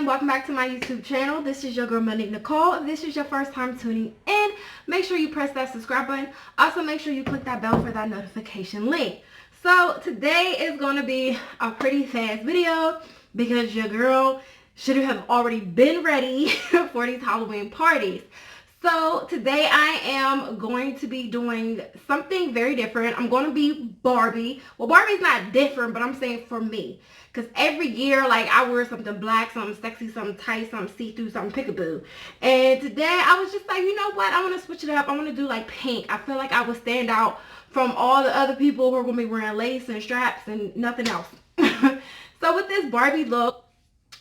welcome back to my YouTube channel. This is your girl Monique Nicole. If this is your first time tuning in, make sure you press that subscribe button. Also make sure you click that bell for that notification link. So today is going to be a pretty fast video because your girl should have already been ready for these Halloween parties. So today I am going to be doing something very different. I'm going to be Barbie. Well, Barbie's not different, but I'm saying for me. Because every year, like, I wear something black, something sexy, something tight, something see-through, something peekaboo. And today I was just like, you know what? I want to switch it up. I want to do like pink. I feel like I would stand out from all the other people who are going to be wearing lace and straps and nothing else. So with this Barbie look,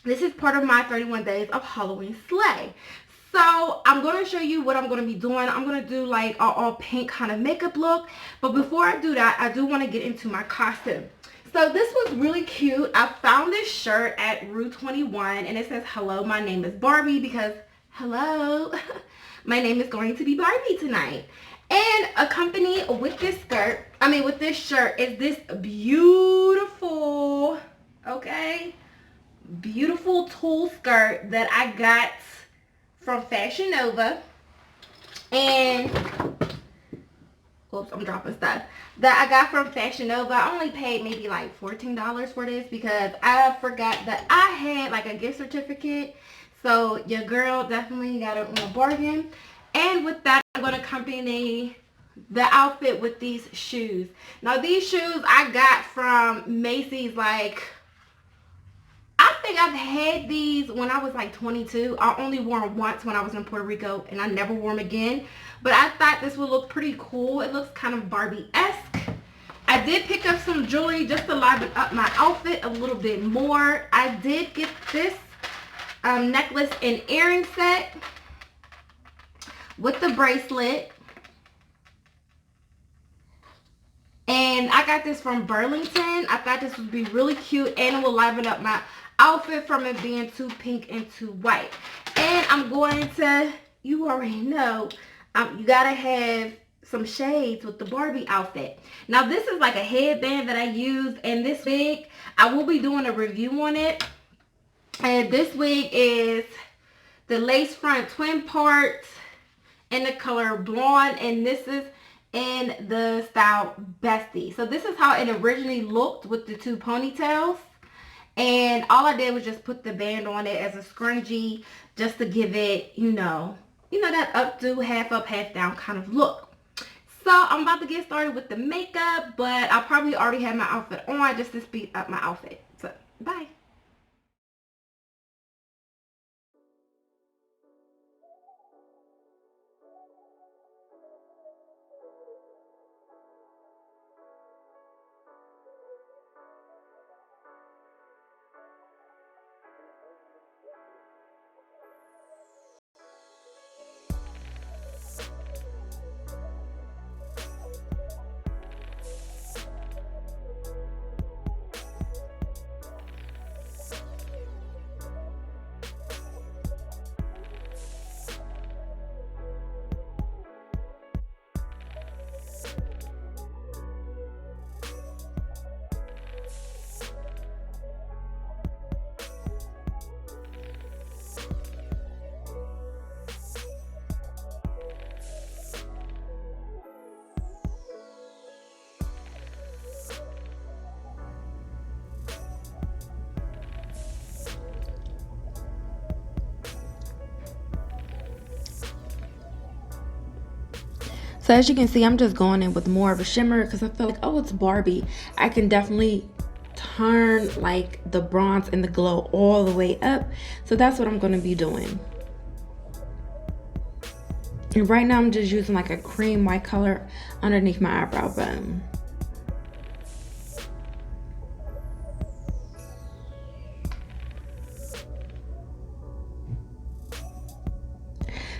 this is part of my 31 days of Halloween slay. So I'm going to show you what I'm going to be doing. I'm going to do like an all pink kind of makeup look. But before I do that, I do want to get into my costume. So this was really cute. I found this shirt at Rue 21 and it says, "Hello, my name is Barbie," because hello, my name is going to be Barbie tonight. And accompanied with this with this shirt is this beautiful, beautiful tulle skirt that I got from Fashion Nova. And oops, I'm dropping stuff that I got from Fashion Nova. I only paid maybe like $14 for this because I forgot that I had like a gift certificate. So your girl definitely got it on a bargain. And with that, I'm going to accompany the outfit with these shoes. Now these shoes I got from Macy's. Like, I think I've had these when I was like 22. I only wore them once when I was in Puerto Rico and I never wore them again. But I thought this would look pretty cool. It looks kind of Barbie-esque. I did pick up some jewelry just to liven up my outfit a little bit more. I did get this necklace and earring set with the bracelet. And I got this from Burlington. I thought this would be really cute and it will liven up my outfit from it being too pink and too white. And I'm going to, you already know, you gotta have some shades with the Barbie outfit. Now this is like a headband that I used, and this wig, I will be doing a review on it. And this wig is the lace front twin parts in the color blonde, and this is in the style bestie. So this is how it originally looked with the two ponytails. And all I did was just put the band on it as a scrunchie just to give it, you know that updo, half up, half down kind of look. So I'm about to get started with the makeup, but I'll probably already have my outfit on just to speed up my outfit. So, bye. So as you can see, I'm just going in with more of a shimmer because I feel like, oh, it's Barbie. I can definitely turn like the bronze and the glow all the way up. So that's what I'm going to be doing. And right now I'm just using like a cream white color underneath my eyebrow bone.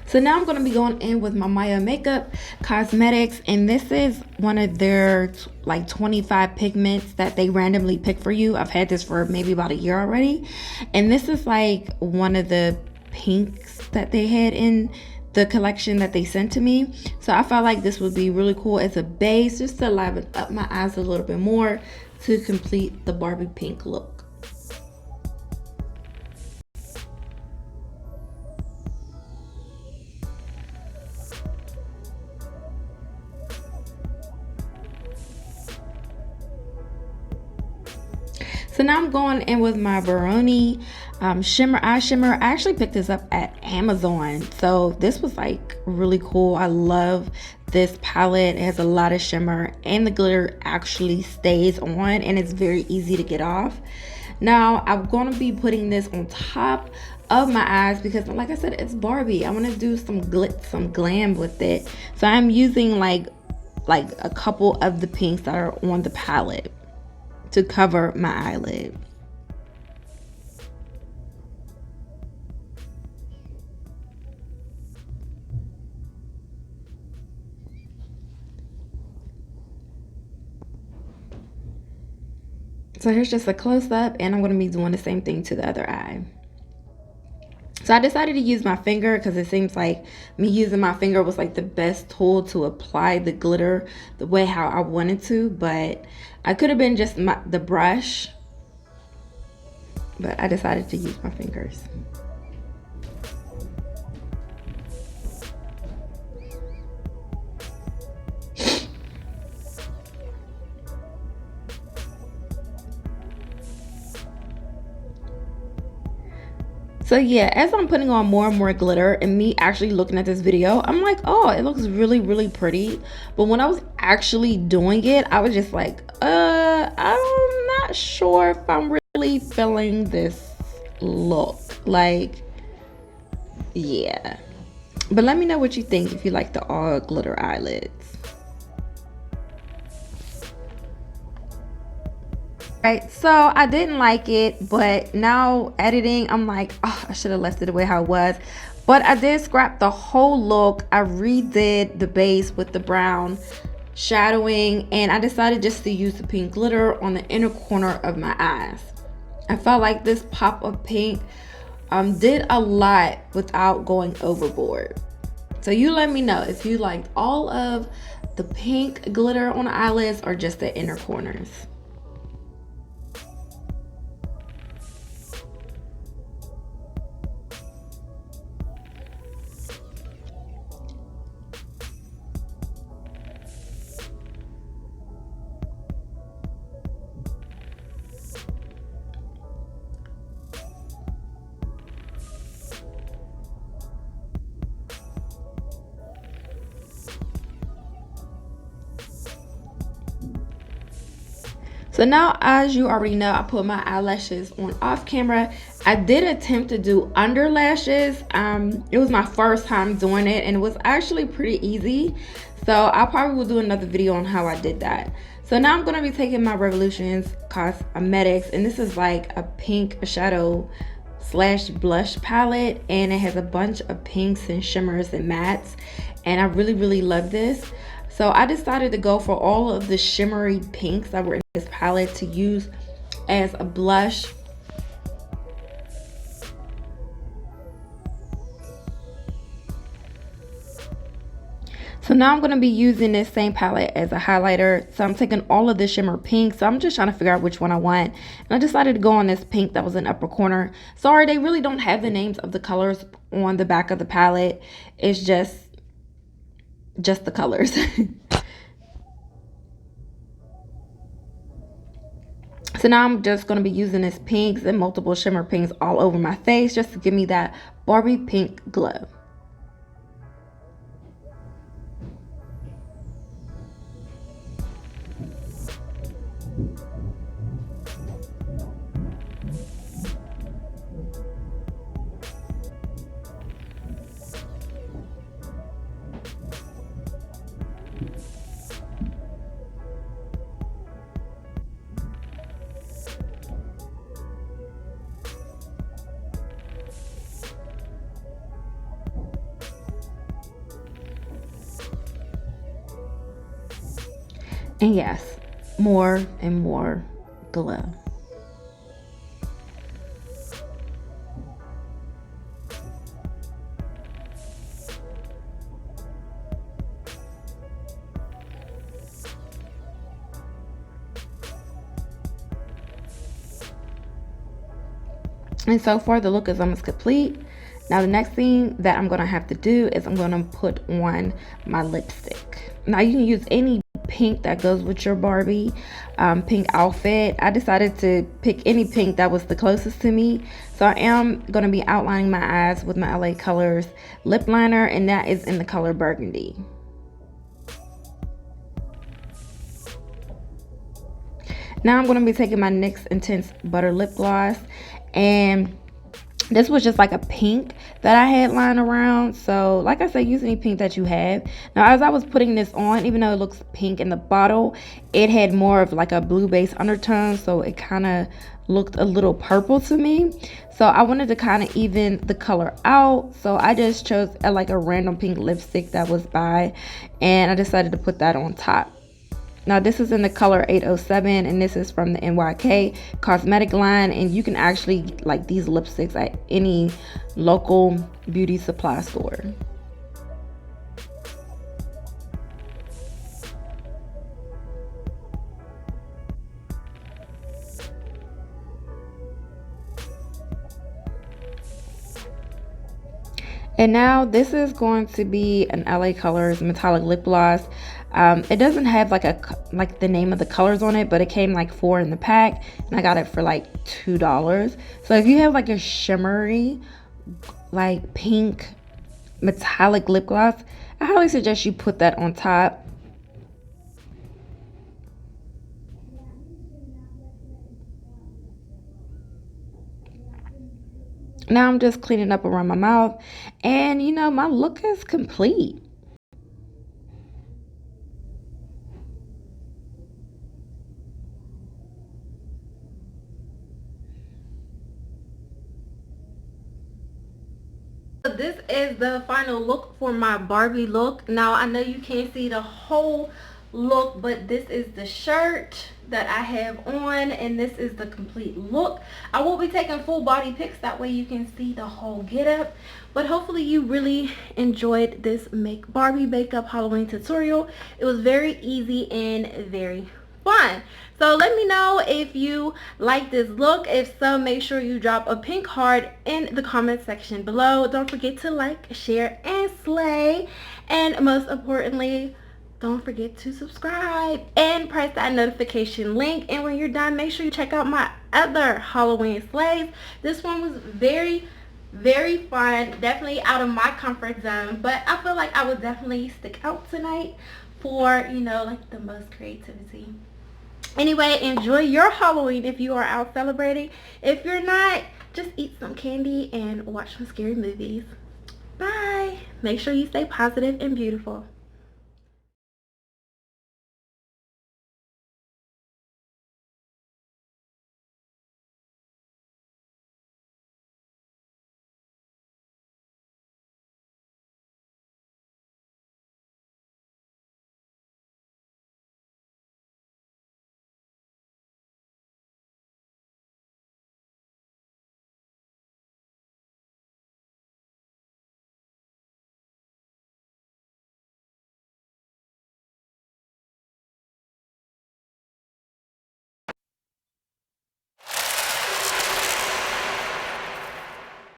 So now I'm going to be going in with my Maya Makeup Cosmetics, and this is one of their like 25 pigments that they randomly pick for you. I've had this for maybe about a year already, and this is like one of the pinks that they had in the collection that they sent to me. So I felt like this would be really cool as a base just to liven up my eyes a little bit more to complete the Barbie pink look. So now I'm going in with my Baroni shimmer eye shimmer. I actually picked this up at Amazon. So this was like really cool. I love this palette. It has a lot of shimmer and the glitter actually stays on and it's very easy to get off. Now I'm going to be putting this on top of my eyes because like I said, it's Barbie. I want to do some glitz, some glam with it. So I'm using like a couple of the pinks that are on the palette to cover my eyelid. So here's just a close-up, and I'm going to be doing the same thing to the other eye. So I decided to use my finger because it seems like me using my finger was like the best tool to apply the glitter the way how I wanted to, but I could have been just the brush, but I decided to use my fingers. So yeah, as I'm putting on more and more glitter and me actually looking at this video, I'm like, oh, it looks really, really pretty. But when I was actually doing it, I was just like, I'm not sure if I'm really feeling this look. Like, yeah. But let me know what you think if you like the all glitter eyelids. Right, so I didn't like it, but now editing, I'm like, oh, I should have left it the way how it was. But I did scrap the whole look. I redid the base with the brown shadowing, and I decided just to use the pink glitter on the inner corner of my eyes. I felt like this pop of pink did a lot without going overboard. So you let me know if you liked all of the pink glitter on the eyelids or just the inner corners. So now, as you already know, I put my eyelashes on off camera. I did attempt to do under lashes. It was my first time doing it and it was actually pretty easy. So I probably will do another video on how I did that. So now I'm going to be taking my Revolutions Cosmetics, and this is like a pink shadow slash blush palette, and it has a bunch of pinks and shimmers and mattes, and I really, really love this. So I decided to go for all of the shimmery pinks that were in this palette to use as a blush. So now I'm going to be using this same palette as a highlighter. So I'm taking all of the shimmer pink. So I'm just trying to figure out which one I want. And I decided to go on this pink that was in the upper corner. Sorry, they really don't have the names of the colors on the back of the palette. It's just the colors. So now I'm just going to be using this pinks and multiple shimmer pinks all over my face just to give me that Barbie pink glow. And yes, more and more glow. And so far the look is almost complete. Now the next thing that I'm going to have to do is I'm going to put on my lipstick. Now you can use any pink that goes with your Barbie pink outfit. I decided to pick any pink that was the closest to me. So I am going to be outlining my eyes with my LA Colors lip liner, and that is in the color Burgundy. Now I'm going to be taking my NYX Intense Butter Lip Gloss, and this was just like a pink that I had lying around. So like I said, use any pink that you have. Now as I was putting this on, even though it looks pink in the bottle, it had more of like a blue base undertone, so it kind of looked a little purple to me. So I wanted to kind of even the color out, so I just chose like a random pink lipstick that was by, and I decided to put that on top. Now this is in the color 807, and this is from the NYK cosmetic line, and you can actually like these lipsticks at any local beauty supply store. And now this is going to be an LA Colors metallic lip gloss. It doesn't have like the name of the colors on it, but it came like 4 in the pack, and I got it for like $2. So if you have like a shimmery like pink metallic lip gloss, I highly suggest you put that on top. Now I'm just cleaning up around my mouth, and you know, my look is complete. This is the final look for my Barbie look. Now I know you can't see the whole look, but this is the shirt that I have on, and this is the complete look. I will be taking full body pics, that way you can see the whole get up. But hopefully you really enjoyed this Make Barbie Makeup Halloween tutorial. It was very easy and very fun. So let me know if you like this look. If so, make sure you drop a pink heart in the comment section below. Don't forget to like, share, and slay. And most importantly, don't forget to subscribe and press that notification link. And when you're done, make sure you check out my other Halloween slays. This one was very fun, definitely out of my comfort zone, but I feel like I would definitely stick out tonight for, you know, like the most creativity. Anyway, enjoy your Halloween if you are out celebrating. If you're not, just eat some candy and watch some scary movies. Bye. Make sure you stay positive and beautiful.